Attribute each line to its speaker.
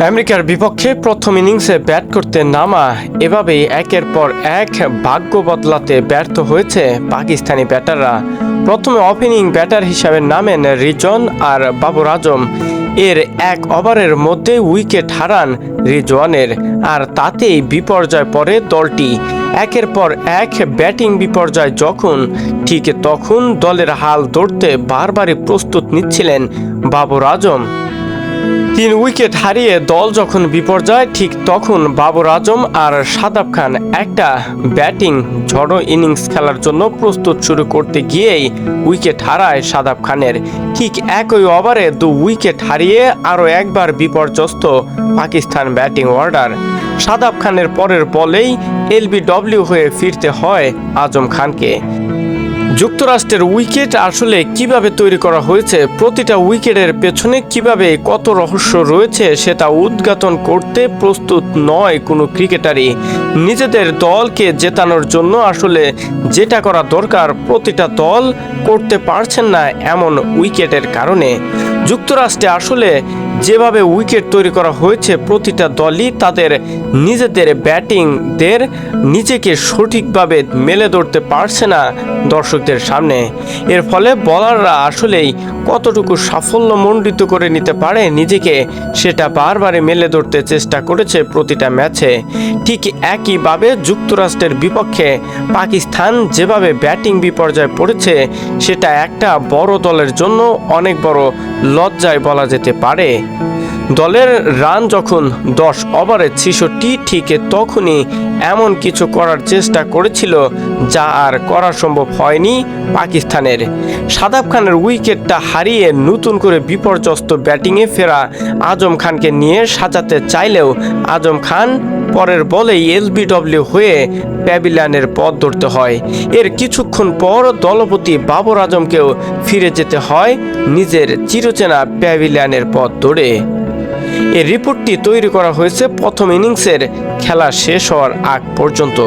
Speaker 1: আমেরিকার বিপক্ষে প্রথম ইনিংসে ব্যাট করতে নামা এভাবেই একের পর এক ভাগ্য বদলাতে ব্যর্থ হয়েছে পাকিস্তানি ব্যাটাররা। প্রথমে ওপেনিং ব্যাটার হিসাবে নামেন রিজন আর বাবর আজম। এর এক ওভারের মধ্যে উইকেট হারান রিজওয়ানের, আর তাতেই বিপর্যয় পড়ে দলটি। একের পর এক ব্যাটিং বিপর্যয় যখন, ঠিক তখন দলের হাল ধরতে বারবারই প্রস্তুত নিচ্ছিলেন বাবর আজম। 3 উইকেট হারিয়ে দল যখন বিপর্যয়, ঠিক তখন বাবর আজম আর শাদাব খান একটা ব্যাটিং ঝড়ো ইনিংস খেলার জন্য প্রস্তুত শুরু করতে গিয়েই উইকেট হারায় শাদাব খানের। ঠিক একই ওভারে 2 উইকেট হারিয়ে আরও একবার বিপর্যস্ত পাকিস্তান ব্যাটিং অর্ডার। শাদাব খানের পরের বলেই এলবিডব্লিউ হয়ে ফিরতে হয় আজম খানকে। যুক্তরাষ্ট্রের উইকেট আসলে কিভাবে তৈরি করা হয়েছে, প্রতিটা উইকেটের পেছনে কিভাবে কত রহস্য রয়েছে সেটা উদ্ঘাটন করতে প্রস্তুত নয় কোনো ক্রিকেটারই। নিজেদের দলকে জেতানোর জন্য আসলে যেটা করা দরকার প্রতিটা দল করতে পারছেন না এমন উইকেটের কারণে। যুক্তরাষ্ট্রে আসলে যেভাবে উইকেট তৈরি করা হয়েছে, প্রতিটা দলই তাদের নিজেদের ব্যাটিংদের নিজেকে সঠিকভাবে মেলে ধরতে পারছে না দর্শকদের সামনে। এর ফলে বোলাররা আসলেই কতটুকু সাফল্যমণ্ডিত করে নিতে পারে নিজেকে, সেটা বারবারই মেলে ধরতে চেষ্টা করেছে প্রতিটা ম্যাচে। ঠিক একইভাবে যুক্তরাষ্ট্রের বিপক্ষে পাকিস্তান যেভাবে ব্যাটিং বিপর্যয় পড়েছে, সেটা একটা বড় দলের জন্য অনেক বড় লজ্জায় বলা যেতে পারে। দলের রান যখন 10 ওভারে 66, ঠিক তখনই এমন কিছু করার চেষ্টা করেছিল যা আর করা সম্ভব হয়নি পাকিস্তানের। শাদাব খানের উইকেটটা হারিয়ে নতুন করে বিপর্যস্ত ব্যাটিংয়ে ফেরা আজম খানকে নিয়ে সাজাতে চাইলেও আজম খান পরের বলেই এলবিডব্লিউ হয়ে প্যাভিলিয়নের পথ ধরতে হয়। এর কিছুক্ষণ পর দলপতি বাবর আজমকেও ফিরে যেতে হয় নিজের চিরচেনা প্যাভিলিয়নের পথ ধরে। এই রিপোর্টটি তৈরি করা হয়েছে প্রথম ইনিংসের খেলা শেষ হওয়ার আগ পর্যন্ত।